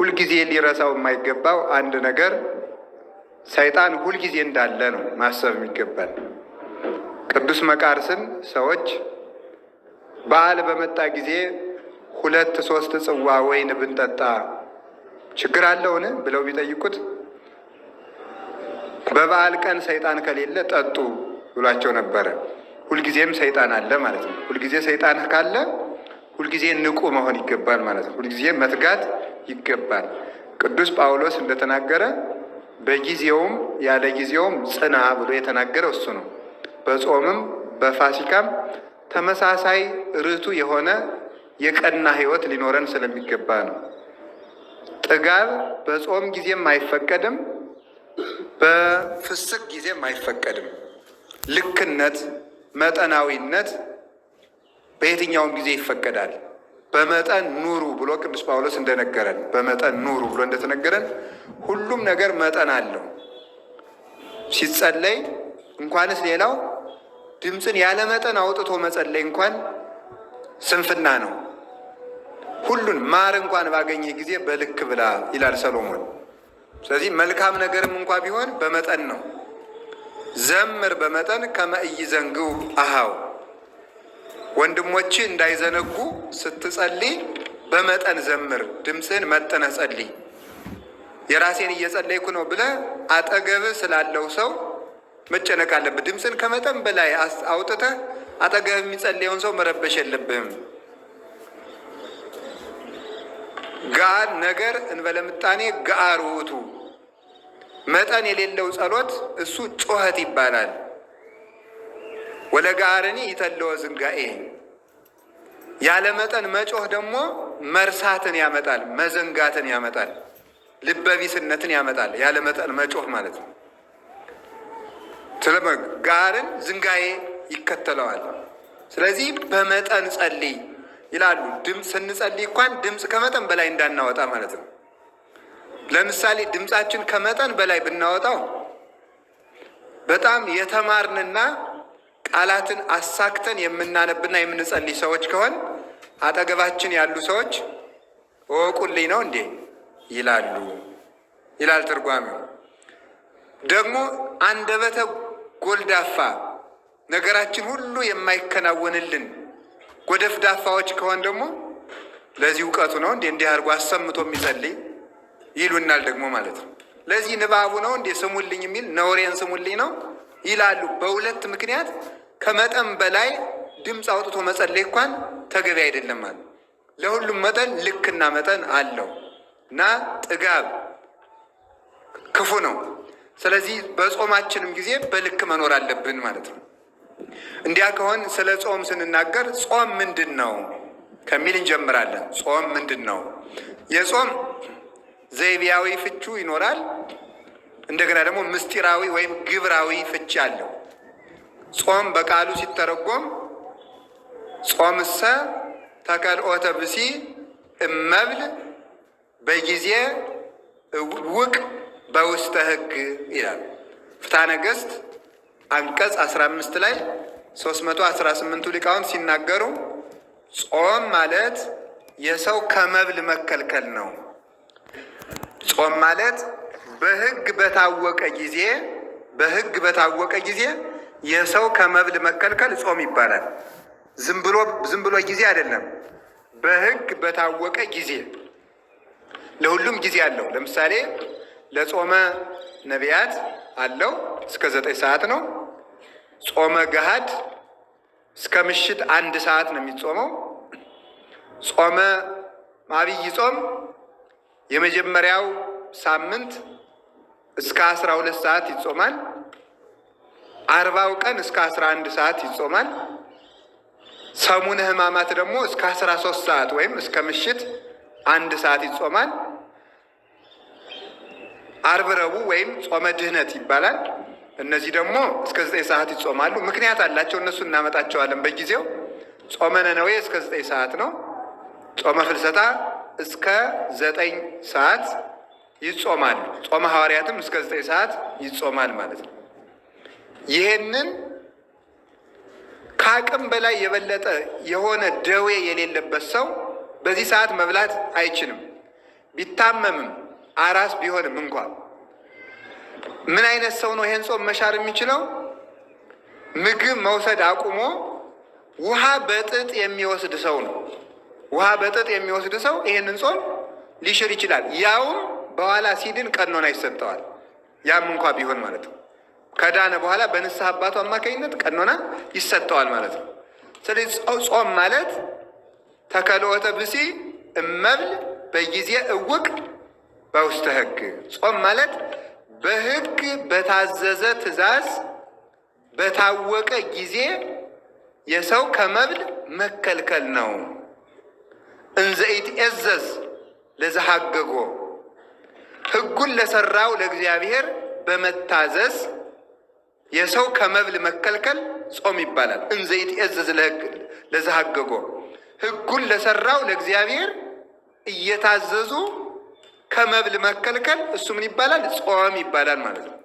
ሁልጊዜ ሊረሳው የማይገባው አንድ ነገር ሰይጣን ሁልጊዜ እንዳለ ነው ማሰብ የሚገባል። ቅዱስ መቃርስን ሰዎች በዓል በመጣ ጊዜ 2-3 ጽዋ ወይን ብንጠጣ ችግር አለውን ብለው ቢጠይቁት በበዓል ቀን ሰይጣን ከሌለ ጠጡ ብሏቸው ነበረ። ሁልጊዜም ሰይጣን አለ ማለት ነው። ሁልጊዜ ሰይጣን ካለ ሁልጊዜ ንቁ መሆን ይገባል ማለት ነው። ሁልጊዜ መትጋት ይገባል። ቅዱስ ጳውሎስ እንደተናገረ በጊዜውም ያለ ጊዜውም ጽና ብሎ የተናገረው እሱ ነው። በጾምም በፋሲካም ተመሳሳይ ርቱ የሆነ የቀና ሕይወት ሊኖረን ስለሚገባ ነው። ጥጋብ በጾም ጊዜም አይፈቀድም፣ በፍስክ ጊዜም አይፈቀድም። ልክነት፣ መጠናዊነት በየትኛውም ጊዜ ይፈቀዳል። በመጠን ኑሩ ብሎ ቅዱስ ጳውሎስ እንደነገረን በመጠን ኑሩ ብሎ እንደተነገረን ሁሉም ነገር መጠን አለው። ሲጸለይ እንኳንስ ሌላው ድምፅን ያለ መጠን አውጥቶ መጸለይ እንኳን ስንፍና ነው። ሁሉን ማር እንኳን ባገኘ ጊዜ በልክ ብላ ይላል ሰሎሞን። ስለዚህ መልካም ነገርም እንኳ ቢሆን በመጠን ነው። ዘምር በመጠን ከመ ኢይዘንግው አኀው፣ ወንድሞች እንዳይዘነጉ ስትጸልይ በመጠን ዘምር፣ ድምፅህን መጠነህ ጸልይ። የራሴን እየጸለይኩ ነው ብለህ አጠገብህ ስላለው ሰው መጨነቅ አለብህ። ድምፅን ከመጠን በላይ አውጥተህ አጠገብህ የሚጸልየውን ሰው መረበሽ የለብህም። ጋር ነገር እንበለ ምጣኔ ጋር ውእቱ፣ መጠን የሌለው ጸሎት እሱ ጩኸት ይባላል። ወለጋርኒ ይተለወ ዝንጋኤ፣ ያለ መጠን መጮህ ደግሞ መርሳትን ያመጣል፣ መዘንጋትን ያመጣል፣ ልበቢስነትን ያመጣል። ያለ መጠን መጮህ ማለት ነው። ጋርን ዝንጋኤ ይከተለዋል። ስለዚህ በመጠን ጸልይ ይላሉ። ድምፅ ስንጸልይ እንኳን ድምፅ ከመጠን በላይ እንዳናወጣ ማለት ነው። ለምሳሌ ድምፃችን ከመጠን በላይ ብናወጣው በጣም የተማርንና ቃላትን አሳክተን የምናነብና የምንጸልይ ሰዎች ከሆን አጠገባችን ያሉ ሰዎች እወቁልኝ ነው እንዴ ይላሉ ይላል ትርጓሜው። ደግሞ አንደበተ ጎልዳፋ ነገራችን ሁሉ የማይከናወንልን ጎደፍዳፋዎች ከሆን ደግሞ ለዚህ እውቀቱ ነው እንዴ እንዲህ አድርጎ አሰምቶ የሚጸልይ ይሉናል ደግሞ ማለት ነው። ለዚህ ንባቡ ነው እንዴ ስሙልኝ የሚል ነውሬን ስሙልኝ ነው ይላሉ። በሁለት ምክንያት ከመጠን በላይ ድምፅ አውጥቶ መጸለይ እንኳን ተገቢ አይደለም ማለት። ለሁሉም መጠን ልክና መጠን አለው እና ጥጋብ ክፉ ነው። ስለዚህ በጾማችንም ጊዜ በልክ መኖር አለብን ማለት ነው። እንዲያ ከሆን ስለ ጾም ስንናገር ጾም ምንድን ነው ከሚል እንጀምራለን። ጾም ምንድን ነው? የጾም ዘይቤያዊ ፍቹ ይኖራል። እንደገና ደግሞ ምስጢራዊ ወይም ግብራዊ ፍቺ አለው። ጾም በቃሉ ሲተረጎም ጾምሰ ተከልኦተ ብሲ እመብል በጊዜ ውቅ በውስተ ሕግ ይላል። ፍትሐ ነገሥት አንቀጽ 15 ላይ 318ቱ ሊቃውንት ሲናገሩ ጾም ማለት የሰው ከመብል መከልከል ነው። ጾም ማለት በሕግ በታወቀ ጊዜ የሰው ከመብል መከልከል ጾም ይባላል። ዝም ብሎ ጊዜ አይደለም። በሕግ በታወቀ ጊዜ፣ ለሁሉም ጊዜ አለው። ለምሳሌ ለጾመ ነቢያት አለው እስከ 9 ሰዓት ነው። ጾመ ገሃድ እስከ ምሽት 1 ሰዓት ነው የሚጾመው። ጾመ አብይ ጾም የመጀመሪያው ሳምንት እስከ 12 ሰዓት ይጾማል። 40ው ቀን እስከ 11 ሰዓት ይጾማል። ሰሙነ ሕማማት ደግሞ እስከ 13 ሰዓት ወይም እስከ ምሽት 1 ሰዓት ይጾማል። ዓርብ ረቡዕ ወይም ጾመ ድህነት ይባላል። እነዚህ ደግሞ እስከ 9 ሰዓት ይጾማሉ። ምክንያት አላቸው፣ እነሱ እናመጣቸዋለን በጊዜው። ጾመ ነነዌ እስከ 9 ሰዓት ነው። ጾመ ፍልሰታ እስከ 9 ሰዓት ይጾማሉ። ጾመ ሐዋርያትም እስከ 9 ሰዓት ይጾማል ማለት ነው። ይህንን ከአቅም በላይ የበለጠ የሆነ ደዌ የሌለበት ሰው በዚህ ሰዓት መብላት አይችልም። ቢታመምም አራስ ቢሆንም እንኳ ምን አይነት ሰው ነው ይሄን ጾም መሻር የሚችለው? ምግብ መውሰድ አቁሞ ውሃ በጥጥ የሚወስድ ሰው ነው። ውሃ በጥጥ የሚወስድ ሰው ይሄንን ጾም ሊሽር ይችላል። ያውም በኋላ ሲድን ቀኖና ይሰጠዋል። ያም እንኳ ቢሆን ማለት ነው። ከዳነ በኋላ በንስሐ አባቱ አማካኝነት ቀኖና ይሰጠዋል ማለት ነው። ስለዚህ ጾም ማለት ተከልኦተ ብሲ እመብል በጊዜ እውቅ በውስተ ሕግ። ጾም ማለት በሕግ በታዘዘ ትእዛዝ በታወቀ ጊዜ የሰው ከመብል መከልከል ነው። እንዘ ይትዔዘዝ ለዘሐገጎ ሕጉን ለሰራው ለእግዚአብሔር በመታዘዝ የሰው ከመብል መከልከል ጾም ይባላል። እንዘ ይትዔዘዝ ለዘሐገጎ ሕጉን ለሰራው ለእግዚአብሔር እየታዘዙ ከመብል መከልከል እሱ ምን ይባላል? ጾም ይባላል ማለት ነው።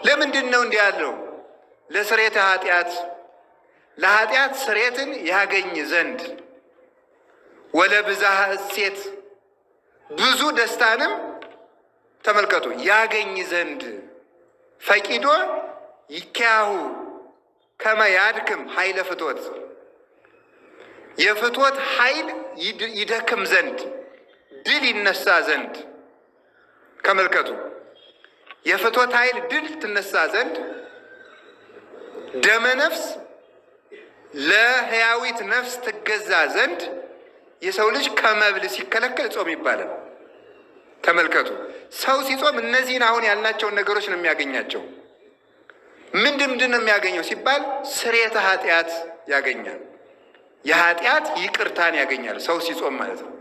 ለምንድን ነው እንዲህ ያለው? ለስርየተ ኃጢአት፣ ለኃጢአት ስርየትን ያገኝ ዘንድ ወለብዝኃ እሴት ብዙ ደስታንም ተመልከቱ ያገኝ ዘንድ ፈቂዶ ይኪያሁ ከመ ያድክም ኃይለ ፍትወት የፍትወት ኃይል ይደክም ዘንድ ድል ይነሳ ዘንድ ከመልከቱ የፍትወት ኃይል ድል ትነሳ ዘንድ ደመ ነፍስ ለሕያዊት ነፍስ ትገዛ ዘንድ የሰው ልጅ ከመብል ሲከለከል ጾም ይባላል። ተመልከቱ፣ ሰው ሲጾም እነዚህን አሁን ያልናቸውን ነገሮች ነው የሚያገኛቸው። ምንድን ነው የሚያገኘው ሲባል ስርየተ ኃጢአት ያገኛል። የኃጢአት ይቅርታን ያገኛል። ሰው ሲጾም ማለት ነው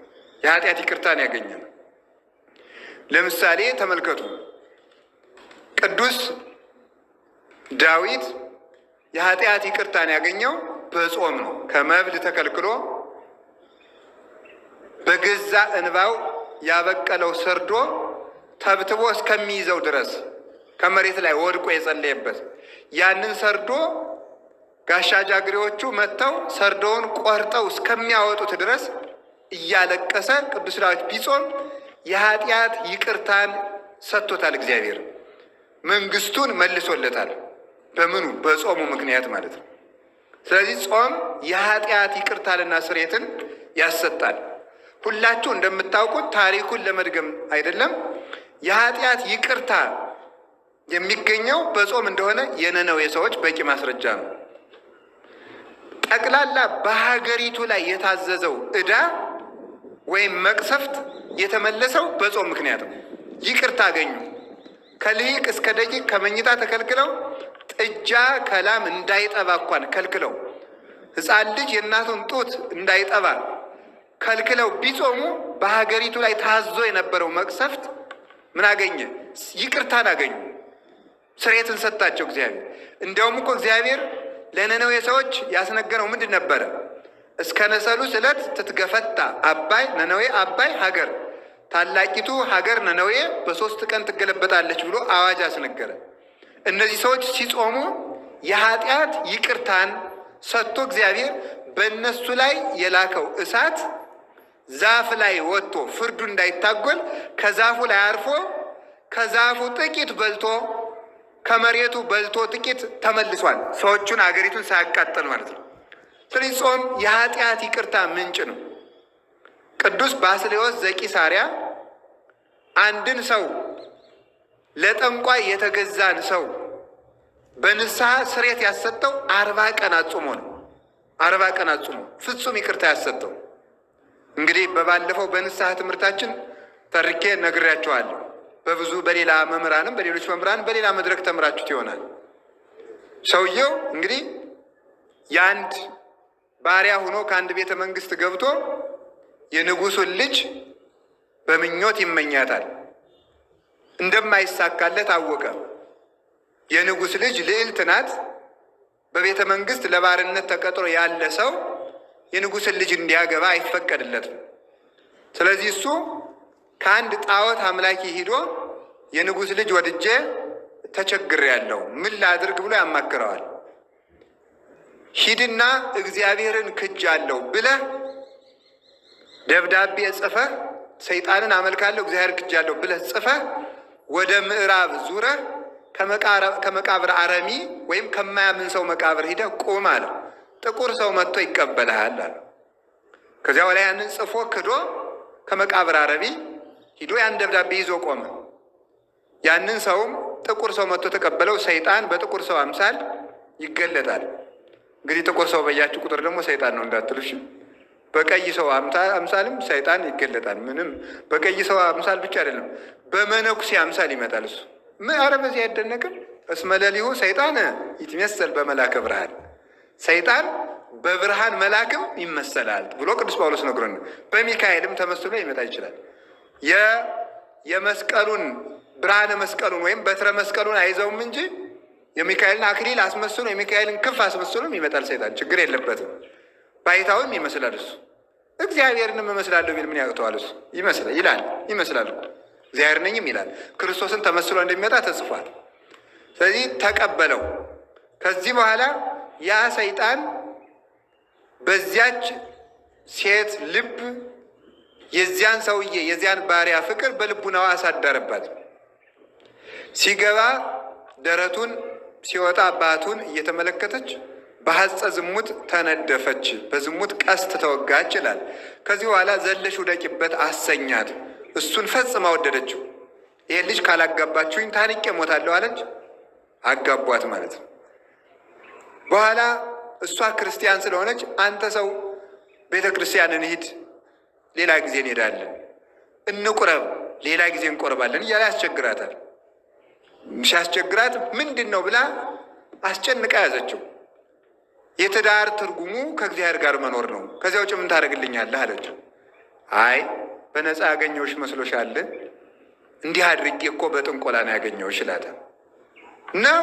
የኃጢአት ይቅርታን ያገኛል። ለምሳሌ ተመልከቱ፣ ቅዱስ ዳዊት የኃጢአት ይቅርታን ያገኘው በጾም ነው። ከመብል ተከልክሎ በገዛ እንባው ያበቀለው ሰርዶ ተብትቦ እስከሚይዘው ድረስ ከመሬት ላይ ወድቆ የጸለየበት ያንን ሰርዶ ጋሻ ጃግሬዎቹ መጥተው ሰርዶውን ቆርጠው እስከሚያወጡት ድረስ እያለቀሰ ቅዱስ ዳዊት ቢጾም የኃጢአት ይቅርታን ሰጥቶታል። እግዚአብሔር መንግስቱን መልሶለታል። በምኑ? በጾሙ ምክንያት ማለት ነው። ስለዚህ ጾም የኃጢአት ይቅርታንና ስርየትን ያሰጣል። ሁላችሁ እንደምታውቁት ታሪኩን ለመድገም አይደለም፣ የኃጢአት ይቅርታ የሚገኘው በጾም እንደሆነ የነነዌ ሰዎች በቂ ማስረጃ ነው። ጠቅላላ በሀገሪቱ ላይ የታዘዘው ዕዳ ወይም መቅሰፍት የተመለሰው በጾም ምክንያት ነው። ይቅርታ አገኙ። ከልሂቅ እስከ ደቂቅ ከመኝታ ተከልክለው ጥጃ ከላም እንዳይጠባ እንኳን ከልክለው ሕፃን ልጅ የእናቱን ጡት እንዳይጠባ ከልክለው ቢጾሙ በሀገሪቱ ላይ ታዞ የነበረው መቅሰፍት ምን አገኘ? ይቅርታን አገኙ። ስርየትን ሰጣቸው እግዚአብሔር። እንዲያውም እኮ እግዚአብሔር ለነነዌ ሰዎች ያስነገረው ምንድን ነበረ? እስከ ነሰሉስ ዕለት ትትገፈታ አባይ ነነዌ አባይ ሀገር፣ ታላቂቱ ሀገር ነነዌ በ3 ቀን ትገለበጣለች ብሎ አዋጅ አስነገረ። እነዚህ ሰዎች ሲጾሙ የኃጢአት ይቅርታን ሰጥቶ እግዚአብሔር በእነሱ ላይ የላከው እሳት ዛፍ ላይ ወጥቶ ፍርዱ እንዳይታጎል ከዛፉ ላይ አርፎ ከዛፉ ጥቂት በልቶ ከመሬቱ በልቶ ጥቂት ተመልሷል። ሰዎቹን አገሪቱን ሳያቃጠል ማለት ነው። ስለዚህ ጾም የኃጢአት ይቅርታ ምንጭ ነው። ቅዱስ ባስልዮስ ዘቂሳርያ አንድን ሰው ለጠንቋይ የተገዛን ሰው በንስሐ ስርየት ያሰጠው 40 ቀን አጽሞ ነው። 40 ቀን አጽሞ ፍጹም ይቅርታ ያሰጠው። እንግዲህ በባለፈው በንስሐ ትምህርታችን ተርኬ ነግሬያቸዋለሁ። በብዙ በሌላ መምህራንም በሌሎች መምህራን በሌላ መድረክ ተምራችሁት ይሆናል። ሰውየው እንግዲህ የአንድ ባሪያ ሆኖ ከአንድ ቤተ መንግስት ገብቶ የንጉሱን ልጅ በምኞት ይመኛታል። እንደማይሳካለት አወቀ። የንጉስ ልጅ ልዕልት ናት። በቤተ መንግስት ለባርነት ተቀጥሮ ያለ ሰው የንጉስን ልጅ እንዲያገባ አይፈቀድለትም። ስለዚህ እሱ ከአንድ ጣዖት አምላኪ ሂዶ የንጉስ ልጅ ወድጄ ተቸግሬያለሁ ምን ላድርግ ብሎ ያማክረዋል። ሂድና እግዚአብሔርን ክጃለሁ ብለህ ደብዳቤ ጽፈህ ሰይጣንን አመልካለሁ እግዚአብሔር ክጃለሁ ብለህ ጽፈህ ወደ ምዕራብ ዙረህ ከመቃብር አረሚ ወይም ከማያምን ሰው መቃብር ሂደህ ቁም አለ። ጥቁር ሰው መጥቶ ይቀበልሃል አለ። ከዚያ በላይ ያንን ጽፎ ክዶ ከመቃብር አረሚ ሂዶ ያን ደብዳቤ ይዞ ቆመ። ያንን ሰውም ጥቁር ሰው መጥቶ ተቀበለው። ሰይጣን በጥቁር ሰው አምሳል ይገለጣል። እንግዲህ ጥቁር ሰው በያችሁ ቁጥር ደግሞ ሰይጣን ነው እንዳትሉሽ። በቀይ ሰው አምሳልም ሰይጣን ይገለጣል። ምንም በቀይ ሰው አምሳል ብቻ አይደለም፣ በመነኩሴ አምሳል ይመጣል እሱ። ኧረ በዚህ አይደነቅም? እስመ ሌሊሁ ሰይጣን ይትመሰል በመላከ ብርሃን፣ ሰይጣን በብርሃን መላክም ይመሰላል ብሎ ቅዱስ ጳውሎስ ነግሮን፣ በሚካኤልም ተመስሎ ይመጣ ይችላል። የመስቀሉን ብርሃነ መስቀሉን ወይም በትረ መስቀሉን አይዘውም እንጂ የሚካኤልን አክሊል አስመስሎ የሚካኤልን ክንፍ አስመስሎም ይመጣል ሰይጣን። ችግር የለበትም። ባይታውም ይመስላል እሱ። እግዚአብሔርንም እመስላለሁ ቢል ምን ያቅተዋል? እሱ ይመስላል ይላል፣ ይመስላል እኮ እግዚአብሔር ነኝም ይላል። ክርስቶስን ተመስሎ እንደሚመጣ ተጽፏል። ስለዚህ ተቀበለው። ከዚህ በኋላ ያ ሰይጣን በዚያች ሴት ልብ የዚያን ሰውዬ የዚያን ባሪያ ፍቅር በልቡናዋ አሳደረባት። ሲገባ ደረቱን ሲወጣ ባቱን እየተመለከተች በሐጸ ዝሙት ተነደፈች፣ በዝሙት ቀስት ተወጋች ይላል። ከዚህ በኋላ ዘለሽ ውደቂበት አሰኛት። እሱን ፈጽማ ወደደችው። ይሄን ልጅ ካላጋባችሁኝ ታንቄ ሞታለሁ አለች። አጋቧት ማለት ነው። በኋላ እሷ ክርስቲያን ስለሆነች አንተ ሰው ቤተ ክርስቲያን እንሂድ፣ ሌላ ጊዜ እንሄዳለን፣ እንቁረብ፣ ሌላ ጊዜ እንቆርባለን እያለ ያስቸግራታል። ሲያስቸግራት ምንድን ነው ብላ አስጨንቃ ያዘችው። የትዳር ትርጉሙ ከእግዚአብሔር ጋር መኖር ነው፣ ከዚያ ውጭ ምን ታደርግልኛለህ አለችው። አይ በነፃ ያገኘውሽ መስሎሻል? እንዲህ አድርጌ እኮ በጥንቆላ ነው ያገኘውሽ ይላታል። ነው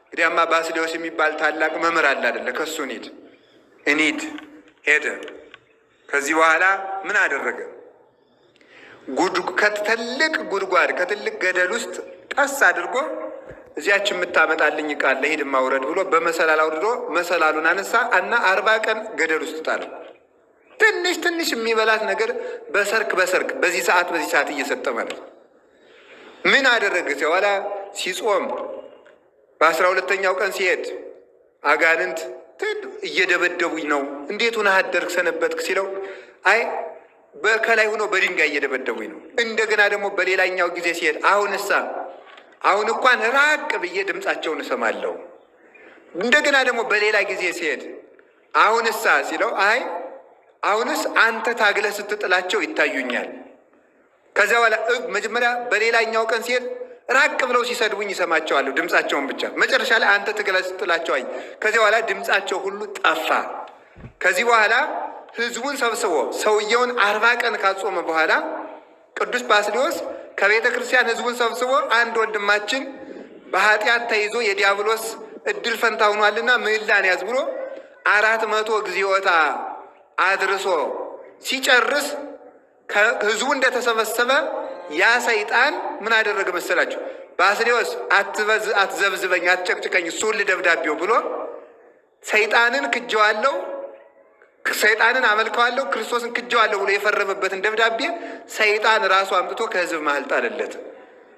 እንግዲያማ ባስልዮስ የሚባል ታላቅ መምህር አለ አይደለ? ከሱ እንሂድ ሄደ። ከዚህ በኋላ ምን አደረገ? ከትልቅ ጉድጓድ ከትልቅ ገደል ውስጥ ቀስ አድርጎ እዚያች የምታመጣልኝ ቃል ለሂድ ማውረድ ብሎ በመሰላል አውርዶ መሰላሉን አነሳ እና 40 ቀን ገደል ውስጥ ጣለው። ትንሽ ትንሽ የሚበላት ነገር በሰርክ በዚህ ሰዓት እየሰጠ ማለት ነው። ምን አደረገ? በኋላ ሲጾም በ12ኛው ቀን ሲሄድ አጋንንት እየደበደቡኝ ነው፣ እንዴት ሆነህ አደርክ ሰነበትክ ሲለው አይ በከላይ ሆኖ በድንጋይ እየደበደቡኝ ነው። እንደገና ደግሞ በሌላኛው ጊዜ ሲሄድ አሁን እንኳን ራቅ ብዬ ድምፃቸውን እሰማለሁ። እንደገና ደግሞ በሌላ ጊዜ ሲሄድ አሁንሳ ሲለው አይ አሁንስ አንተ ታግለህ ስትጥላቸው ይታዩኛል። ከዚያ በኋላ መጀመሪያ በሌላኛው ቀን ሲሄድ ራቅ ብለው ሲሰድቡኝ ይሰማቸዋለሁ፣ ድምፃቸውን ብቻ። መጨረሻ ላይ አንተ ትግለህ ስትጥላቸው አይ። ከዚያ በኋላ ድምፃቸው ሁሉ ጠፋ። ከዚህ በኋላ ህዝቡን ሰብስቦ ሰውየውን 40 ቀን ካጾመ በኋላ ቅዱስ ባስልዮስ ከቤተ ክርስቲያን ህዝቡን ሰብስቦ አንድ ወንድማችን በኃጢአት ተይዞ የዲያብሎስ እድል ፈንታ ሆኗልና ምህላን ያዝ ብሎ 400 እግዚኦታ አድርሶ ሲጨርስ ህዝቡ እንደተሰበሰበ ያ ሰይጣን ምን አደረገ መሰላችሁ? ባስልዮስ አትዘብዝበኝ፣ አትጨቅጭቀኝ፣ እሱን ልደብዳቤው ብሎ ሰይጣንን ክጀዋለሁ፣ ሰይጣንን አመልከዋለሁ፣ ክርስቶስን ክጀዋለሁ ብሎ የፈረመበትን ደብዳቤ ሰይጣን ራሱ አምጥቶ ከህዝብ መሀል ጣለለት።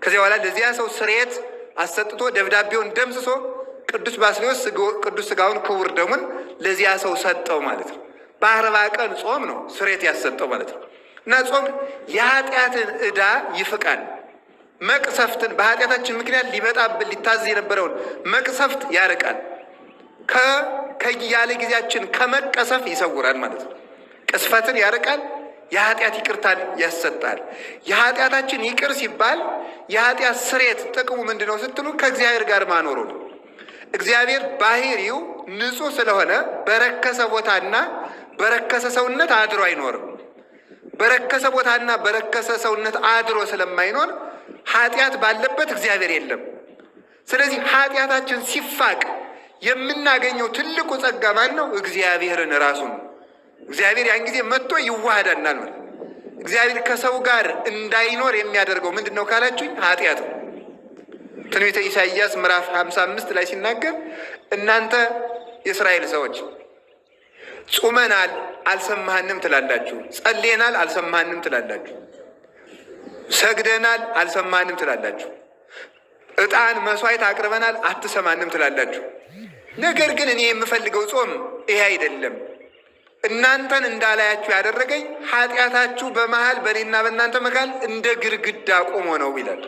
ከዚያ በኋላ ለዚያ ሰው ስርየት አሰጥቶ ደብዳቤውን ደምስሶ ቅዱስ ባስልዮስ ቅዱስ ሥጋውን ክቡር ደሙን ለዚያ ሰው ሰጠው ማለት ነው። በ40 ቀን ጾም ነው ስርየት ያሰጠው ማለት ነው። እና ጾም የኃጢአትን ዕዳ ይፍቃል። መቅሰፍትን በኃጢአታችን ምክንያት ሊመጣብን ሊታዘዝ የነበረውን መቅሰፍት ያርቃል። ከያለ ጊዜያችን ከመቀሰፍ ይሰውራል ማለት ነው። ቅስፈትን ያርቃል። የኃጢአት ይቅርታን ያሰጣል። የኃጢአታችን ይቅር ሲባል የኃጢአት ስርየት ጥቅሙ ምንድን ነው ስትሉ ከእግዚአብሔር ጋር ማኖሩ ነው። እግዚአብሔር ባህሪው ንጹሕ ስለሆነ በረከሰ ቦታና በረከሰ ሰውነት አድሮ አይኖርም። በረከሰ ቦታና በረከሰ ሰውነት አድሮ ስለማይኖር ኃጢአት ባለበት እግዚአብሔር የለም። ስለዚህ ኃጢአታችን ሲፋቅ የምናገኘው ትልቁ ጸጋ ማን ነው? እግዚአብሔርን ራሱን። እግዚአብሔር ያን ጊዜ መጥቶ ይዋሃዳናል ማለት። እግዚአብሔር ከሰው ጋር እንዳይኖር የሚያደርገው ምንድን ነው ካላችሁኝ፣ ኃጢአት ነው። ትንቢተ ኢሳይያስ ምዕራፍ 55 ላይ ሲናገር እናንተ የእስራኤል ሰዎች ጾመናል አልሰማህንም ትላላችሁ፣ ጸልየናል አልሰማህንም ትላላችሁ፣ ሰግደናል አልሰማህንም ትላላችሁ፣ ዕጣን መስዋዕት አቅርበናል አትሰማንም ትላላችሁ። ነገር ግን እኔ የምፈልገው ጾም ይሄ አይደለም። እናንተን እንዳላያችሁ ያደረገኝ ኃጢአታችሁ በመሃል በእኔና በእናንተ መካከል እንደ ግድግዳ ቆሞ ነው ይላል።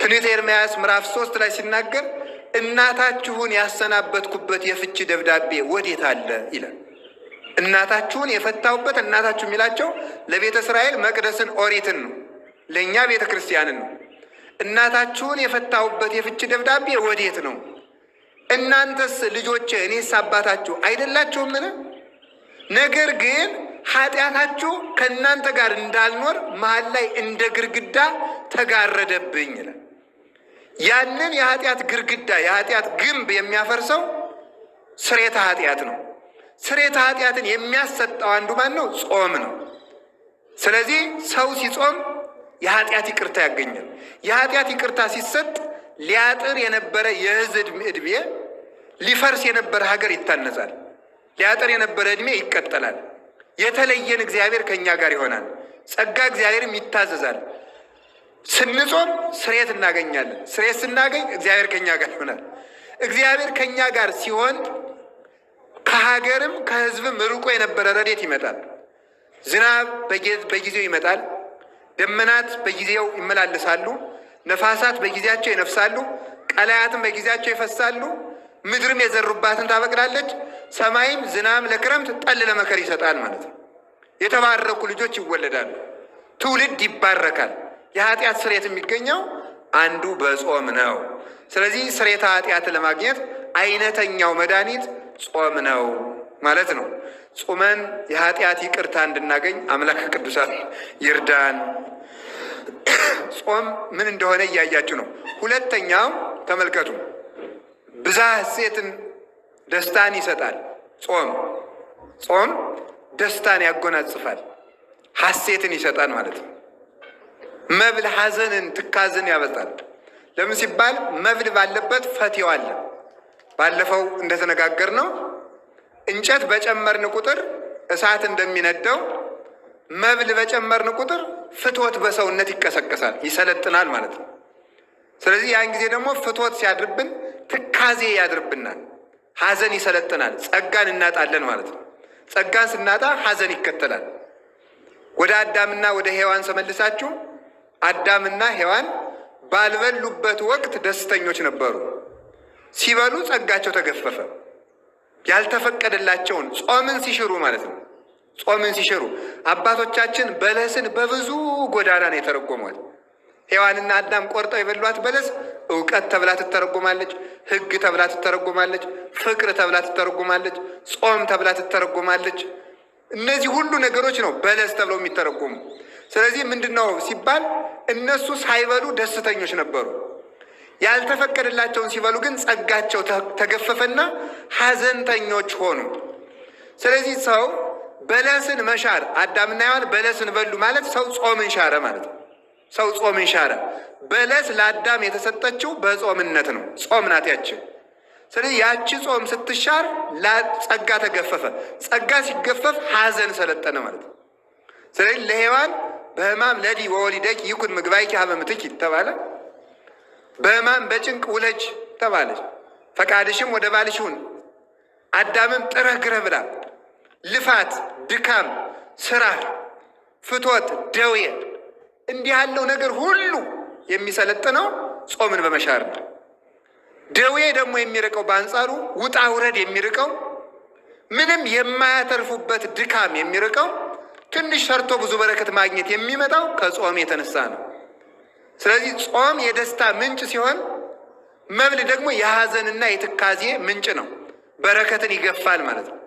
ትንቢተ ኤርምያስ ምዕራፍ 3 ላይ ሲናገር እናታችሁን ያሰናበትኩበት የፍቺ ደብዳቤ ወዴት አለ ይላል። እናታችሁን የፈታሁበት፣ እናታችሁ የሚላቸው ለቤተ እስራኤል መቅደስን ኦሪትን ነው፣ ለእኛ ቤተ ክርስቲያንን ነው። እናታችሁን የፈታሁበት የፍቺ ደብዳቤ ወዴት ነው? እናንተስ ልጆቼ እኔስ አባታችሁ አይደላችሁምን? ነገር ግን ኃጢአታችሁ ከእናንተ ጋር እንዳልኖር መሀል ላይ እንደ ግድግዳ ተጋረደብኝ ይላል። ያንን የኃጢአት ግድግዳ የኃጢአት ግንብ የሚያፈርሰው ስርየተ ኃጢአት ነው። ስርየተ ኃጢአትን የሚያሰጠው አንዱ ማን ነው? ጾም ነው። ስለዚህ ሰው ሲጾም የኃጢአት ይቅርታ ያገኛል። የኃጢአት ይቅርታ ሲሰጥ ሊያጥር የነበረ የሕዝብ ዕድሜ፣ ሊፈርስ የነበረ ሀገር ይታነጻል። ሊያጥር የነበረ ዕድሜ ይቀጠላል። የተለየን እግዚአብሔር ከእኛ ጋር ይሆናል። ጸጋ እግዚአብሔርም ይታዘዛል። ስንጾም ስርየት እናገኛለን። ስርየት ስናገኝ እግዚአብሔር ከእኛ ጋር ይሆናል። እግዚአብሔር ከእኛ ጋር ሲሆን ከሀገርም ከሕዝብም ርቆ የነበረ ረድኤት ይመጣል። ዝናብ በጊዜው ይመጣል። ደመናት በጊዜው ይመላለሳሉ። ነፋሳት በጊዜያቸው ይነፍሳሉ። ቀላያትም በጊዜያቸው ይፈሳሉ። ምድርም የዘሩባትን ታበቅላለች። ሰማይም ዝናብ ለክረምት ጠል ለመከር ይሰጣል ማለት ነው። የተባረኩ ልጆች ይወለዳሉ። ትውልድ ይባረካል። የኃጢአት ስርየት የሚገኘው አንዱ በጾም ነው። ስለዚህ ስርየተ ኃጢአት ለማግኘት አይነተኛው መድኃኒት ጾም ነው ማለት ነው። ጾመን የኃጢአት ይቅርታ እንድናገኝ አምላክ ቅዱሳን ይርዳን። ጾም ምን እንደሆነ እያያችሁ ነው። ሁለተኛው ተመልከቱ፣ ብዝሃ ሐሴትን ደስታን ይሰጣል። ጾም ደስታን ያጎናጽፋል፣ ሐሴትን ይሰጣል ማለት ነው። መብል ሐዘንን ትካዝን ያበዛል። ለምን ሲባል መብል ባለበት ፈትው አለ። ባለፈው እንደተነጋገር ነው እንጨት በጨመርን ቁጥር እሳት እንደሚነደው መብል በጨመርን ቁጥር ፍትወት በሰውነት ይቀሰቀሳል፣ ይሰለጥናል ማለት ነው። ስለዚህ ያን ጊዜ ደግሞ ፍትወት ሲያድርብን ትካዜ ያድርብናል፣ ሐዘን ይሰለጥናል፣ ጸጋን እናጣለን ማለት ነው። ጸጋን ስናጣ ሐዘን ይከተላል። ወደ አዳምና ወደ ሔዋን ተመልሳችሁ አዳምና ሔዋን ባልበሉበት ወቅት ደስተኞች ነበሩ። ሲበሉ ጸጋቸው ተገፈፈ። ያልተፈቀደላቸውን ጾምን ሲሽሩ ማለት ነው። ጾምን ሲሽሩ አባቶቻችን በለስን በብዙ ጎዳና ነው የተረጎሟት። ሔዋንና አዳም ቆርጠው የበሏት በለስ እውቀት ተብላ ትተረጎማለች፣ ሕግ ተብላ ትተረጎማለች፣ ፍቅር ተብላ ትተረጎማለች፣ ጾም ተብላ ትተረጎማለች። እነዚህ ሁሉ ነገሮች ነው በለስ ተብለው የሚተረጎሙ። ስለዚህ ምንድን ነው ሲባል እነሱ ሳይበሉ ደስተኞች ነበሩ። ያልተፈቀደላቸውን ሲበሉ ግን ጸጋቸው ተገፈፈና ሐዘንተኞች ሆኑ። ስለዚህ ሰው በለስን መሻር፣ አዳምና ሔዋን በለስን በሉ ማለት ሰው ጾምን ሻረ ማለት ነው። ሰው ጾምን ሻረ። በለስ ለአዳም የተሰጠችው በጾምነት ነው። ጾም ናት ያችን። ስለዚህ ያቺ ጾም ስትሻር ጸጋ ተገፈፈ። ጸጋ ሲገፈፍ ሐዘን ሰለጠነ ማለት ነው። ስለዚህ ለሔዋን በሕማም ለዲ ወወሊደኪ ይኩን ምግባይኪ ሀበ ምትኪ ተባለ። በሕማም በጭንቅ ውለጅ ተባለች። ፈቃድሽም ወደ ባልሽ ይሁን። አዳምም ጥረህ ግረህ ብላ። ልፋት፣ ድካም፣ ስራ፣ ፍቶት፣ ደዌ እንዲህ ያለው ነገር ሁሉ የሚሰለጥነው ጾምን በመሻር ነው። ደዌ ደግሞ የሚርቀው በአንጻሩ ውጣ ውረድ የሚርቀው ምንም የማያተርፉበት ድካም የሚርቀው ትንሽ ሰርቶ ብዙ በረከት ማግኘት የሚመጣው ከጾም የተነሳ ነው። ስለዚህ ጾም የደስታ ምንጭ ሲሆን መብል ደግሞ የሐዘንና የትካዜ ምንጭ ነው። በረከትን ይገፋል ማለት ነው።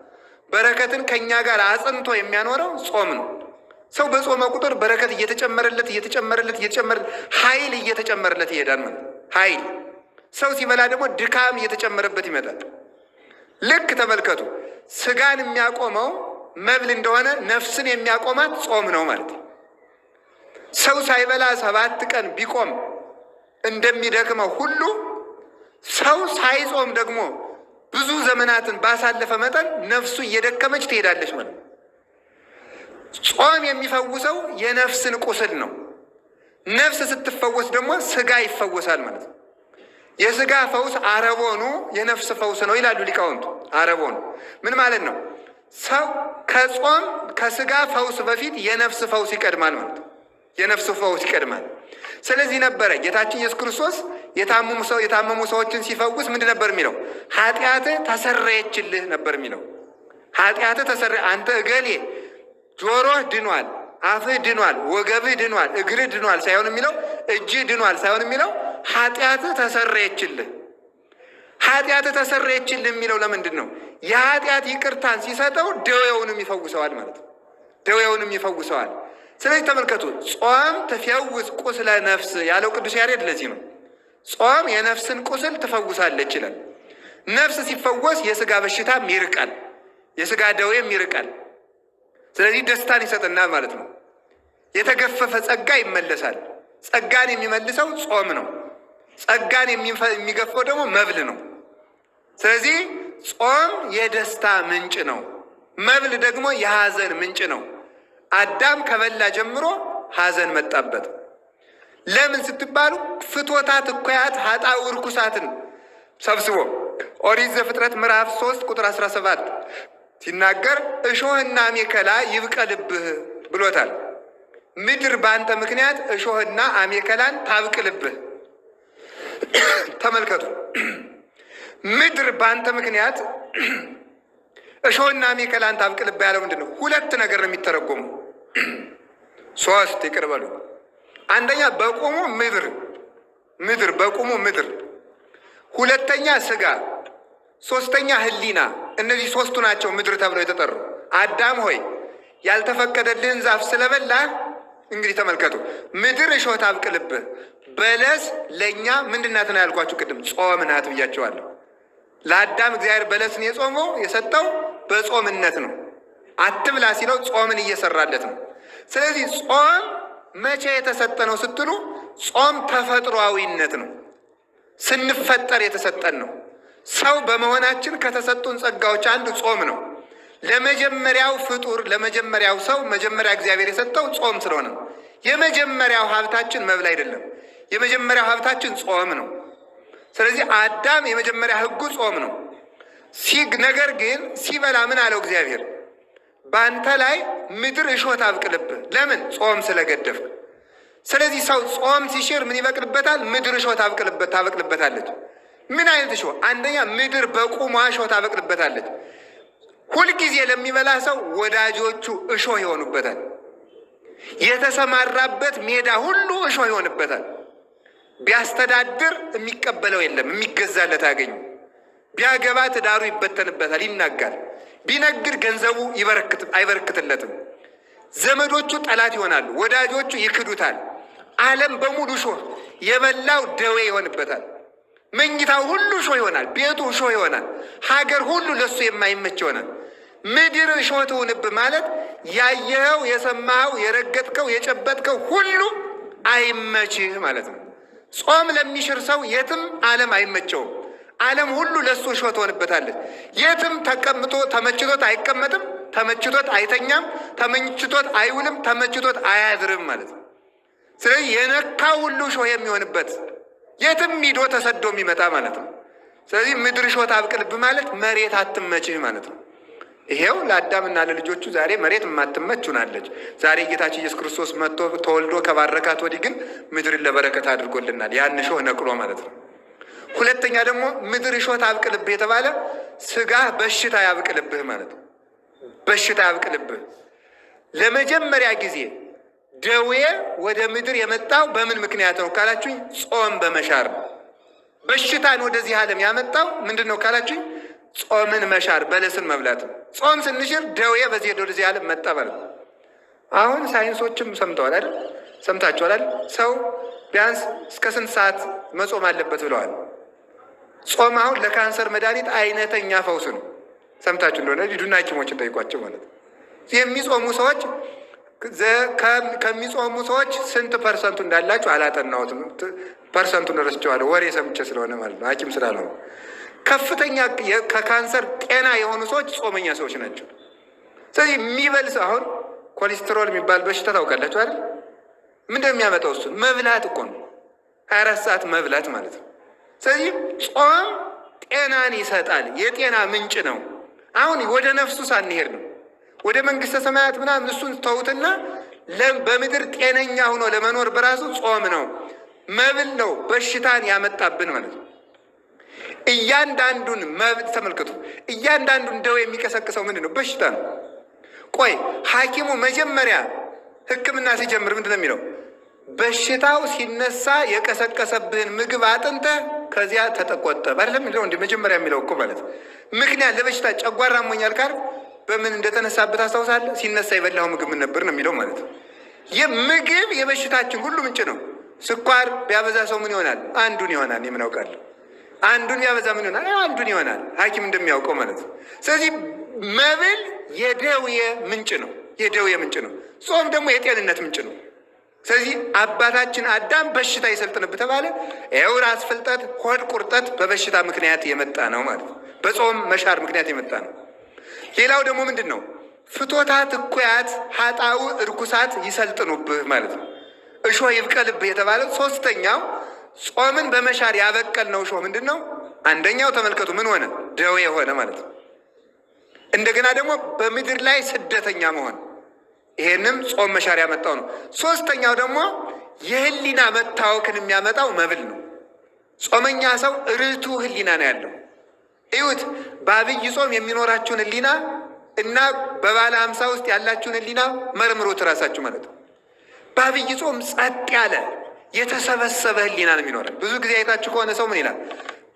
በረከትን ከእኛ ጋር አጽንቶ የሚያኖረው ጾም ነው። ሰው በጾመ ቁጥር በረከት እየተጨመረለት ኃይል እየተጨመረለት ይሄዳል ማለት ነው። ኃይል ሰው ሲበላ ደግሞ ድካም እየተጨመረበት ይመጣል። ልክ ተመልከቱ፣ ስጋን የሚያቆመው መብል እንደሆነ ነፍስን የሚያቆማት ጾም ነው ማለት ነው። ሰው ሳይበላ 7 ቀን ቢቆም እንደሚደክመው ሁሉ ሰው ሳይጾም ደግሞ ብዙ ዘመናትን ባሳለፈ መጠን ነፍሱ እየደከመች ትሄዳለች ማለት ነው። ጾም የሚፈውሰው የነፍስን ቁስል ነው። ነፍስ ስትፈወስ ደግሞ ስጋ ይፈወሳል ማለት ነው። የስጋ ፈውስ አረቦኑ የነፍስ ፈውስ ነው ይላሉ ሊቃውንቱ። አረቦኑ ምን ማለት ነው? ሰው ከጾም ከስጋ ፈውስ በፊት የነፍስ ፈውስ ይቀድማል ማለት ነው። የነፍስ ፈውስ ይቀድማል። ስለዚህ ነበረ ጌታችን ኢየሱስ ክርስቶስ የታመሙ ሰዎችን ሲፈውስ ምንድን ነበር የሚለው? ኃጢአትህ ተሰረየችልህ ነበር የሚለው። ኃጢአትህ ተሰረየ። አንተ እገሌ ጆሮህ ድኗል፣ አፍህ ድኗል፣ ወገብህ ድኗል፣ እግርህ ድኗል ሳይሆን የሚለው እጅህ ድኗል ሳይሆን የሚለው ኃጢአትህ ተሰረየችልህ። ኃጢአትህ ተሰረየችልህ የሚለው ለምንድን ነው? የኃጢአት ይቅርታን ሲሰጠው ደዌውንም ይፈውሰዋል ማለት ነው። ደዌውንም ይፈውሰዋል። ስለዚህ ተመልከቱ፣ ጾም ትፈውስ ቁስለ ነፍስ ያለው ቅዱስ ያሬድ ለዚህ ነው። ጾም የነፍስን ቁስል ትፈውሳለች ይላል። ነፍስ ሲፈወስ የስጋ በሽታም ይርቃል፣ የስጋ ደዌም ይርቃል። ስለዚህ ደስታን ይሰጥናል ማለት ነው። የተገፈፈ ጸጋ ይመለሳል። ጸጋን የሚመልሰው ጾም ነው። ጸጋን የሚገፈው ደግሞ መብል ነው። ስለዚህ ጾም የደስታ ምንጭ ነው፣ መብል ደግሞ የሐዘን ምንጭ ነው። አዳም ከበላ ጀምሮ ሐዘን መጣበት። ለምን ስትባሉ ፍትወታት እኩያት ኃጣው ርኩሳትን ሰብስቦ ኦሪት ዘፍጥረት ምዕራፍ 3 ቁጥር 17 ሲናገር እሾህና አሜከላ ይብቀልብህ ብሎታል። ምድር በአንተ ምክንያት እሾህና አሜከላን ታብቅልብህ። ተመልከቱ፣ ምድር በአንተ ምክንያት እሾህና አሜከላን ታብቅልብህ ያለው ምንድን ነው? ሁለት ነገር ነው የሚተረጎሙ። ሶስት ይቅር በሉ። አንደኛ በቁሙ ምድር በቁሙ ምድር፣ ሁለተኛ ስጋ፣ ሶስተኛ ህሊና። እነዚህ ሶስቱ ናቸው ምድር ተብለው የተጠሩ። አዳም ሆይ ያልተፈቀደልህን ዛፍ ስለበላህ እንግዲህ ተመልከቱ፣ ምድር እሾህ ታብቅልብህ። በለስ ለእኛ ምንድን ናት ነው ያልኳችሁ ቅድም? ጾም ናት ብያቸዋለሁ። ለአዳም እግዚአብሔር በለስን የጾመው የሰጠው በጾምነት ነው። አትብላ ሲለው ጾምን እየሰራለት ነው። ስለዚህ ጾም መቼ የተሰጠ ነው ስትሉ፣ ጾም ተፈጥሯዊነት ነው። ስንፈጠር የተሰጠን ነው። ሰው በመሆናችን ከተሰጡን ጸጋዎች አንዱ ጾም ነው። ለመጀመሪያው ፍጡር ለመጀመሪያው ሰው መጀመሪያ እግዚአብሔር የሰጠው ጾም ስለሆነ ነው። የመጀመሪያው ሀብታችን መብል አይደለም። የመጀመሪያው ሀብታችን ጾም ነው። ስለዚህ አዳም የመጀመሪያ ሕጉ ጾም ነው። ነገር ግን ሲበላ ምን አለው እግዚአብሔር? በአንተ ላይ ምድር እሾህ ታብቅልብህ። ለምን? ጾም ስለገደፍ። ስለዚህ ሰው ጾም ሲሽር ምን ይበቅልበታል? ምድር እሾህ ታበቅልበታለች። ምን አይነት እሾህ? አንደኛ ምድር በቁሟ እሾህ ታበቅልበታለች። ሁልጊዜ ለሚበላ ሰው ወዳጆቹ እሾህ ይሆኑበታል። የተሰማራበት ሜዳ ሁሉ እሾህ ይሆንበታል። ቢያስተዳድር የሚቀበለው የለም፣ የሚገዛለት አያገኙ። ቢያገባ ትዳሩ ይበተንበታል፣ ይናጋል። ቢነግድ ገንዘቡ አይበረክትለትም። ዘመዶቹ ጠላት ይሆናሉ፣ ወዳጆቹ ይክዱታል። ዓለም በሙሉ እሾህ፣ የበላው ደዌ ይሆንበታል። መኝታው ሁሉ እሾህ ይሆናል፣ ቤቱ እሾህ ይሆናል። ሀገር ሁሉ ለእሱ የማይመች ይሆናል። ምድር እሾህ ትሁንብህ ማለት ያየኸው፣ የሰማኸው፣ የረገጥከው፣ የጨበጥከው ሁሉ አይመችህ ማለት ነው። ጾም ለሚሽር ሰው የትም ዓለም አይመቸውም። ዓለም ሁሉ ለእሱ እሾህ ትሆንበታለች። የትም ተቀምጦ ተመችቶት አይቀመጥም፣ ተመችቶት አይተኛም፣ ተመችቶት አይውልም፣ ተመችቶት አያድርም ማለት ነው። ስለዚህ የነካው ሁሉ እሾህ የሚሆንበት፣ የትም ሂዶ ተሰዶ የሚመጣ ማለት ነው። ስለዚህ ምድር እሾህ ታብቅልብህ ማለት መሬት አትመችህ ማለት ነው። ይሄው ለአዳምና ለልጆቹ ዛሬ መሬት የማትመች ሆናለች። ዛሬ ጌታችን ኢየሱስ ክርስቶስ መጥቶ ተወልዶ ከባረካት ወዲህ ግን ምድርን ለበረከት አድርጎልናል። ያን እሾህ ነቅሎ ማለት ነው። ሁለተኛ ደግሞ ምድር እሾህ ታብቅልብህ የተባለ ስጋህ በሽታ ያብቅልብህ ማለት ነው። በሽታ ያብቅልብህ። ለመጀመሪያ ጊዜ ደዌ ወደ ምድር የመጣው በምን ምክንያት ነው ካላችሁኝ፣ ጾም በመሻር ነው። በሽታን ወደዚህ ዓለም ያመጣው ምንድን ነው ካላችሁኝ፣ ጾምን መሻር፣ በለስን መብላት ነው። ጾም ስንሽር ደዌ በዚህ ወደዚህ ዓለም መጣ ማለት ነው። አሁን ሳይንሶችም ሰምተዋል አይደል? ሰምታችኋል አይደል? ሰው ቢያንስ እስከ ስንት ሰዓት መጾም አለበት ብለዋል። ጾም አሁን ለካንሰር መድኃኒት አይነተኛ ፈውስ ነው። ሰምታችሁ እንደሆነ ሂዱና ሐኪሞችን ጠይቋቸው ማለት ነው። የሚጾሙ ሰዎች ከሚጾሙ ሰዎች ስንት ፐርሰንቱ እንዳላችሁ አላጠናሁትም። ፐርሰንቱን ረስቼዋለሁ፣ ወሬ ሰምቼ ስለሆነ ማለት ነው፣ ሐኪም ስላልሆነ። ከፍተኛ ከካንሰር ጤና የሆኑ ሰዎች ጾመኛ ሰዎች ናቸው። ስለዚህ የሚበልስ አሁን ኮሌስትሮል የሚባል በሽታ ታውቃላችሁ አይደል? ምንድን ነው የሚያመጣው? እሱን መብላት እኮ ነው። 24 ሰዓት መብላት ማለት ነው። ስለዚህ ጾም ጤናን ይሰጣል፣ የጤና ምንጭ ነው። አሁን ወደ ነፍሱ ሳንሄድ ነው ወደ መንግስተ ሰማያት ምናምን እሱን ተውትና በምድር ጤነኛ ሆኖ ለመኖር በራሱ ጾም ነው፣ መብል ነው በሽታን ያመጣብን ማለት ነው። እያንዳንዱን መብል ተመልከቱ። እያንዳንዱን ደዌ የሚቀሰቅሰው ምንድን ነው? በሽታ ነው። ቆይ ሐኪሙ መጀመሪያ ሕክምና ሲጀምር ምንድን ነው የሚለው? በሽታው ሲነሳ የቀሰቀሰብህን ምግብ አጥንተህ ከዚያ ተቆጠብ አይደለም የሚለው? እንደ መጀመሪያ የሚለው እኮ ማለት ነው። ምክንያት ለበሽታ ጨጓራ አሞኛል ካልክ በምን እንደተነሳበት አስታውሳለህ? ሲነሳ የበላው ምግብ ምን ነበር ነው የሚለው ማለት ነው። የምግብ የበሽታችን ሁሉ ምንጭ ነው። ስኳር ቢያበዛ ሰው ምን ይሆናል? አንዱን ይሆናል። የምን አውቃለሁ? አንዱን ቢያበዛ ምን ይሆናል? አንዱን ይሆናል። ሐኪም እንደሚያውቀው ማለት ነው። ስለዚህ መብል የደዌ ምንጭ ነው፣ የደዌ ምንጭ ነው። ጾም ደግሞ የጤንነት ምንጭ ነው። ስለዚህ አባታችን አዳም በሽታ ይሰልጥንብህ ተባለ። ይኸው ራስ ፍልጠት፣ ሆድ ቁርጠት በበሽታ ምክንያት የመጣ ነው ማለት ነው። በጾም መሻር ምክንያት የመጣ ነው። ሌላው ደግሞ ምንድን ነው? ፍቶታት እኩያት ኃጣው እርኩሳት ይሰልጥኑብህ ማለት ነው። እሾህ ይብቀልብህ የተባለው ሶስተኛው ጾምን በመሻር ያበቀል ነው። እሾህ ምንድን ነው? አንደኛው ተመልከቱ፣ ምን ሆነ? ደዌ ሆነ ማለት ነው። እንደገና ደግሞ በምድር ላይ ስደተኛ መሆን፣ ይሄንም ጾም መሻር ያመጣው ነው። ሶስተኛው ደግሞ የህሊና መታወክን የሚያመጣው መብል ነው። ጾመኛ ሰው ርቱ ህሊና ነው ያለው። እዩት፣ በአብይ ጾም የሚኖራችሁን ህሊና እና በባለ 50 ውስጥ ያላችሁን ህሊና መርምሮት እራሳችሁ ማለት ነው። በአብይ ጾም ጸጥ ያለ የተሰበሰበ ህሊና ነው የሚኖረን። ብዙ ጊዜ አይታችሁ ከሆነ ሰው ምን ይላል?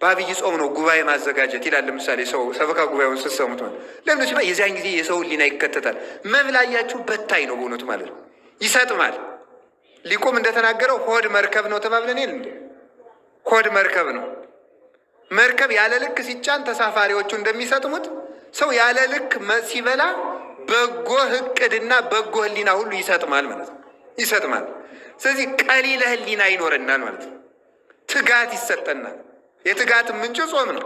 በአብይ ጾም ነው ጉባኤ ማዘጋጀት ይላል። ለምሳሌ ሰው ሰበካ ጉባኤውን ስትሰሙት ማለት ለምን ሲባል የዚያን ጊዜ የሰው ህሊና ይከተታል። መብላያችሁ በታይ ነው በእውነቱ ማለት ነው። ይሰጥማል። ሊቁም እንደተናገረው ሆድ መርከብ ነው ተባብለን የለ እንዴ? ሆድ መርከብ ነው። መርከብ ያለ ልክ ሲጫን ተሳፋሪዎቹ እንደሚሰጥሙት ሰው ያለ ልክ ሲበላ በጎ እቅድና በጎ ህሊና ሁሉ ይሰጥማል ማለት ነው። ይሰጥማል። ስለዚህ ቀሊለ ህሊና ይኖረናል ማለት ነው። ትጋት ይሰጠናል። የትጋት ምንጭ ጾም ነው።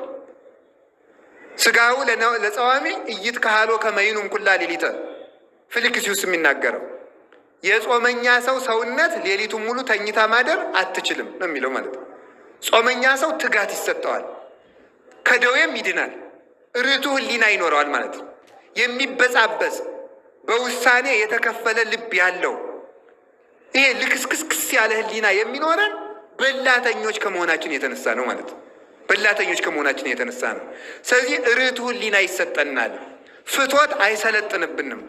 ስጋው ለጸዋሚ እይት ካህሎ ከመይኑም ኩላ ሌሊተ ፊልክስዩስ የሚናገረው የጾመኛ ሰው ሰውነት ሌሊቱን ሙሉ ተኝታ ማደር አትችልም ነው የሚለው ማለት ነው። ጾመኛ ሰው ትጋት ይሰጠዋል፣ ከደዌም ይድናል፣ ርቱ ህሊና ይኖረዋል ማለት ነው። የሚበጻበጽ በውሳኔ የተከፈለ ልብ ያለው ይሄ ልክስክስክስ ያለ ህሊና የሚኖረን በላተኞች ከመሆናችን የተነሳ ነው ማለት ነው። በላተኞች ከመሆናችን የተነሳ ነው። ስለዚህ ርቱ ህሊና ይሰጠናል። ፍቶት አይሰለጥንብንም።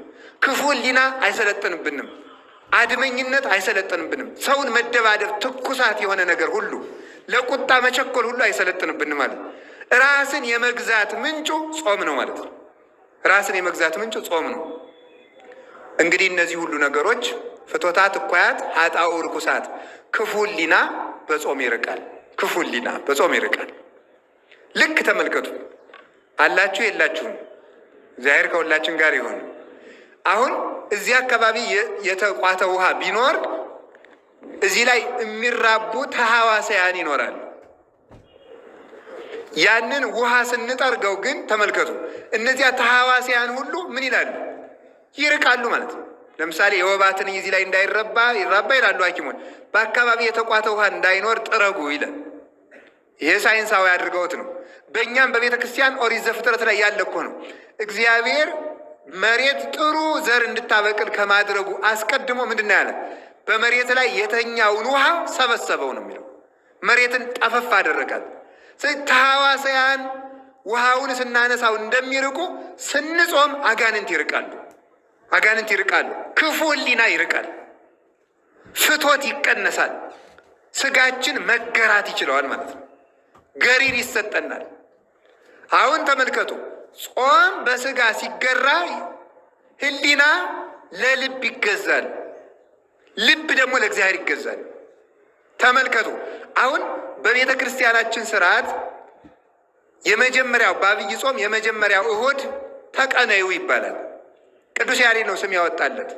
ክፉ ህሊና አይሰለጥንብንም። አድመኝነት አይሰለጥንብንም። ሰውን መደባደብ፣ ትኩሳት የሆነ ነገር ሁሉ፣ ለቁጣ መቸኮል ሁሉ አይሰለጥንብንም ማለት ነው። ራስን የመግዛት ምንጩ ጾም ነው ማለት ነው። ራስን የመግዛት ምንጩ ጾም ነው። እንግዲህ እነዚህ ሁሉ ነገሮች ፍቶታት እኩያት ኃጣው ርኩሳት፣ ክፉ ህሊና በጾም ይርቃል። ክፉ ህሊና በጾም ይርቃል። ልክ ተመልከቱ። አላችሁ የላችሁም? እግዚአብሔር ከሁላችን ጋር ይሆን። አሁን እዚህ አካባቢ የተቋተ ውሃ ቢኖር እዚህ ላይ የሚራቡ ተሐዋስያን ይኖራሉ። ያንን ውሃ ስንጠርገው ግን ተመልከቱ፣ እነዚያ ተሐዋስያን ሁሉ ምን ይላሉ? ይርቃሉ ማለት ነው። ለምሳሌ የወባ ትንኝ እዚህ ላይ እንዳይረባ ይራባ ይላሉ ሐኪሞች። በአካባቢ የተቋተ ውሃ እንዳይኖር ጥረጉ ይላል። ይሄ ሳይንሳዊ አድርገውት ነው። በእኛም በቤተ ክርስቲያን ኦሪት ዘፍጥረት ላይ ያለ እኮ ነው። እግዚአብሔር መሬት ጥሩ ዘር እንድታበቅል ከማድረጉ አስቀድሞ ምንድን ነው ያለ? በመሬት ላይ የተኛውን ውሃ ሰበሰበው ነው የሚለው። መሬትን ጠፈፍ አደረጋል። ስለዚህ ተሐዋስያን ውሃውን ስናነሳው እንደሚርቁ ስንጾም አጋንንት ይርቃሉ። አጋንንት ይርቃሉ። ክፉ ህሊና ይርቃል። ፍቶት ይቀነሳል። ስጋችን መገራት ይችለዋል ማለት ነው። ገሪር ይሰጠናል። አሁን ተመልከቱ፣ ጾም በስጋ ሲገራ ህሊና ለልብ ይገዛል፣ ልብ ደግሞ ለእግዚአብሔር ይገዛል። ተመልከቱ፣ አሁን በቤተ ክርስቲያናችን ስርዓት የመጀመሪያው በአብይ ጾም የመጀመሪያው እሁድ ተቀነዩ ይባላል። ቅዱስ ያሬድ ነው ስም ያወጣለት።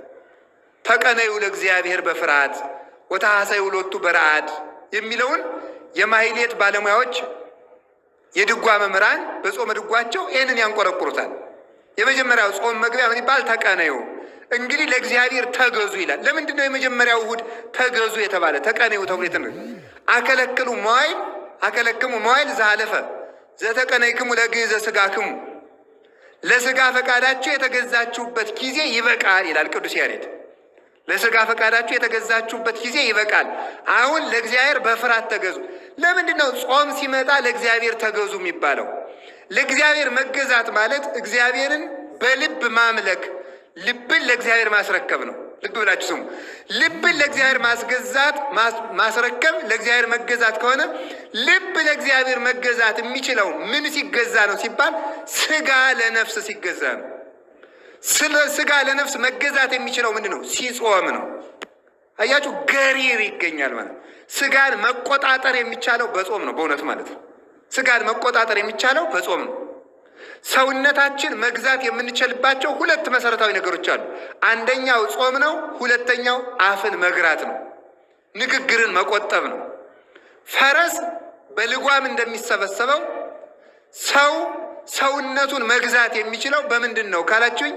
ተቀነዩ ለእግዚአብሔር በፍርሃት ወተሐሰዩ ሎቱ በረአድ የሚለውን የማሕሌት ባለሙያዎች የድጓ መምህራን በጾመ ድጓቸው ይህንን ያንቆረቁሩታል። የመጀመሪያው ጾም መግቢያ ምን ይባል? ተቀነዩ። እንግዲህ ለእግዚአብሔር ተገዙ ይላል። ለምንድን ነው የመጀመሪያው እሑድ ተገዙ የተባለ? ተቀነዩ ተብሎ አከለክሙ መዋዕል ዘሀለፈ ዘተቀነይክሙ ለግእዘ ሥጋክሙ፣ ለሥጋ ፈቃዳችሁ የተገዛችሁበት ጊዜ ይበቃል ይላል ቅዱስ ያሬድ። ለሥጋ ፈቃዳችሁ የተገዛችሁበት ጊዜ ይበቃል። አሁን ለእግዚአብሔር በፍርሃት ተገዙ። ለምንድን ነው ጾም ሲመጣ ለእግዚአብሔር ተገዙ የሚባለው? ለእግዚአብሔር መገዛት ማለት እግዚአብሔርን በልብ ማምለክ፣ ልብን ለእግዚአብሔር ማስረከብ ነው። ልብ ብላችሁ ስሙ። ልብን ለእግዚአብሔር ማስረከብ ለእግዚአብሔር መገዛት ከሆነ ልብ ለእግዚአብሔር መገዛት የሚችለው ምን ሲገዛ ነው ሲባል ሥጋ ለነፍስ ሲገዛ ነው። ስለ ሥጋ ለነፍስ መገዛት የሚችለው ምንድን ነው? ሲጾም ነው። አያችሁ፣ ገሪር ይገኛል ማለት ነው። ሥጋን መቆጣጠር የሚቻለው በጾም ነው። በእውነት ማለት ነው። ሥጋን መቆጣጠር የሚቻለው በጾም ነው። ሰውነታችን መግዛት የምንችልባቸው ሁለት መሰረታዊ ነገሮች አሉ። አንደኛው ጾም ነው። ሁለተኛው አፍን መግራት ነው። ንግግርን መቆጠብ ነው። ፈረስ በልጓም እንደሚሰበሰበው ሰውነቱን መግዛት የሚችለው በምንድን ነው ካላችሁኝ፣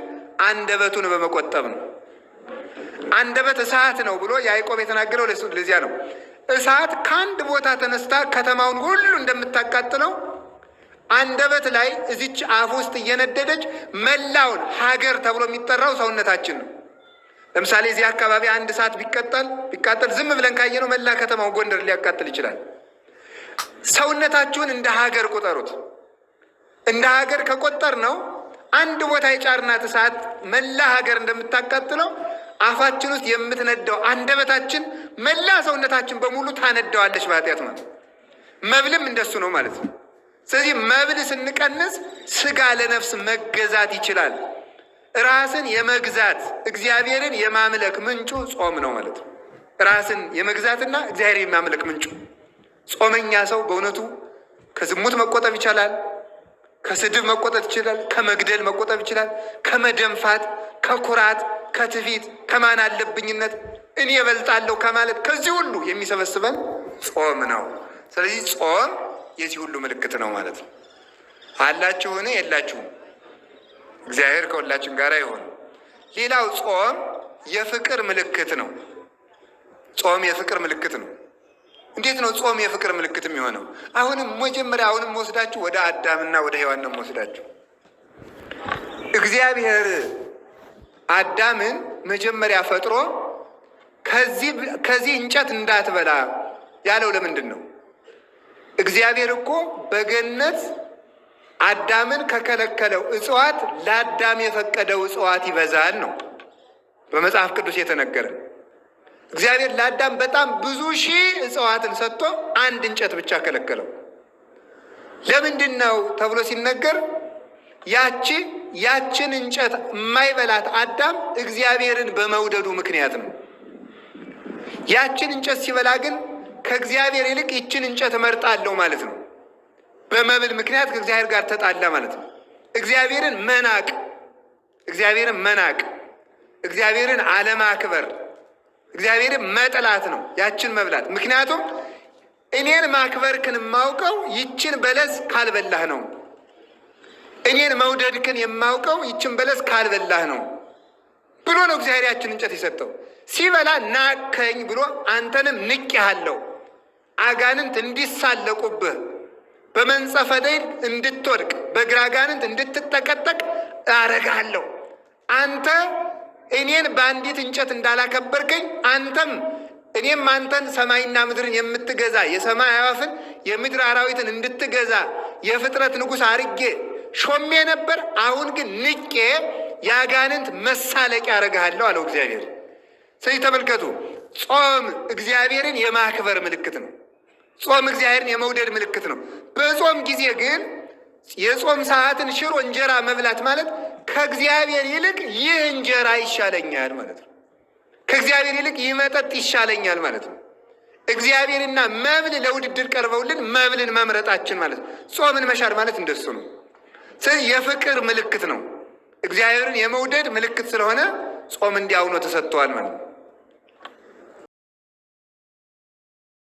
አንደበቱን በመቆጠብ ነው። አንደበት እሳት ነው ብሎ ያዕቆብ የተናገረው ለዚያ ነው። እሳት ከአንድ ቦታ ተነስታ ከተማውን ሁሉ እንደምታቃጥለው አንደበት ላይ እዚች አፍ ውስጥ እየነደደች መላውን ሀገር ተብሎ የሚጠራው ሰውነታችን ነው። ለምሳሌ እዚህ አካባቢ አንድ እሳት ቢቃጠል ዝም ብለን ካየነው መላ ከተማው ጎንደር ሊያቃጥል ይችላል። ሰውነታችሁን እንደ ሀገር ቁጠሩት። እንደ ሀገር ከቆጠር ነው አንድ ቦታ የጫርናት እሳት መላ ሀገር እንደምታቃጥለው አፋችን ውስጥ የምትነደው አንደበታችን መላ ሰውነታችን በሙሉ ታነደዋለች በኃጢአት ማለት። መብልም እንደሱ ነው ማለት ነው። ስለዚህ መብል ስንቀንስ ሥጋ ለነፍስ መገዛት ይችላል። ራስን የመግዛት እግዚአብሔርን የማምለክ ምንጩ ጾም ነው ማለት ነው። ራስን የመግዛትና እግዚአብሔር የማምለክ ምንጩ ጾመኛ ሰው በእውነቱ ከዝሙት መቆጠብ ይቻላል። ከስድብ መቆጠብ ይችላል። ከመግደል መቆጠብ ይችላል። ከመደንፋት፣ ከኩራት፣ ከትዕቢት፣ ከማን አለብኝነት፣ እኔ እበልጣለሁ ከማለት ከዚህ ሁሉ የሚሰበስበን ጾም ነው። ስለዚህ ጾም የዚህ ሁሉ ምልክት ነው ማለት ነው። አላችሁን? የላችሁም? እግዚአብሔር ከሁላችን ጋር ይሆን። ሌላው ጾም የፍቅር ምልክት ነው። ጾም የፍቅር ምልክት ነው። እንዴት ነው ጾም የፍቅር ምልክት የሚሆነው? አሁንም ወስዳችሁ ወደ አዳምና ወደ ሔዋን ነው ወስዳችሁ። እግዚአብሔር አዳምን መጀመሪያ ፈጥሮ ከዚህ እንጨት እንዳትበላ ያለው ለምንድን ነው? እግዚአብሔር እኮ በገነት አዳምን ከከለከለው እጽዋት ለአዳም የፈቀደው እጽዋት ይበዛል ነው በመጽሐፍ ቅዱስ የተነገረ። እግዚአብሔር ለአዳም በጣም ብዙ ሺህ እጽዋትን ሰጥቶ አንድ እንጨት ብቻ ከለከለው። ለምንድን ነው ተብሎ ሲነገር ያችን እንጨት የማይበላት አዳም እግዚአብሔርን በመውደዱ ምክንያት ነው። ያችን እንጨት ሲበላ ግን ከእግዚአብሔር ይልቅ ይችን እንጨት እመርጣለሁ ማለት ነው። በመብል ምክንያት ከእግዚአብሔር ጋር ተጣላ ማለት ነው። እግዚአብሔርን መናቅ፣ እግዚአብሔርን አለማክበር፣ እግዚአብሔርን መጥላት ነው ያችን መብላት። ምክንያቱም እኔን ማክበርክን የማውቀው ይችን በለስ ካልበላህ ነው። እኔን መውደድክን የማውቀው ይችን በለስ ካልበላህ ነው ብሎ ነው እግዚአብሔር ያችን እንጨት የሰጠው። ሲበላ ናከኝ ብሎ አንተንም ንቄሃለሁ፣ አጋንንት እንዲሳለቁብህ፣ በመንጸፈ ደይን እንድትወድቅ፣ በግራ አጋንንት እንድትጠቀጠቅ አረጋለሁ። አንተ እኔን በአንዲት እንጨት እንዳላከበርከኝ እኔም አንተን ሰማይና ምድርን የምትገዛ የሰማይ አዕዋፍን የምድር አራዊትን እንድትገዛ የፍጥረት ንጉሥ አርጌ ሾሜ ነበር። አሁን ግን ንቄ የአጋንንት መሳለቂያ አረግሃለሁ አለው እግዚአብሔር። ስለዚህ ተመልከቱ፣ ጾም እግዚአብሔርን የማክበር ምልክት ነው። ጾም እግዚአብሔርን የመውደድ ምልክት ነው። በጾም ጊዜ ግን የጾም ሰዓትን ሽሮ እንጀራ መብላት ማለት ከእግዚአብሔር ይልቅ ይህ እንጀራ ይሻለኛል ማለት ነው። ከእግዚአብሔር ይልቅ ይህ መጠጥ ይሻለኛል ማለት ነው። እግዚአብሔርና መብል ለውድድር ቀርበውልን መብልን መምረጣችን ማለት ነው። ጾምን መሻር ማለት እንደሱ ነው። ስለዚህ የፍቅር ምልክት ነው። እግዚአብሔርን የመውደድ ምልክት ስለሆነ ጾም እንዲያውኖ ተሰጥቷል ማለት ነው።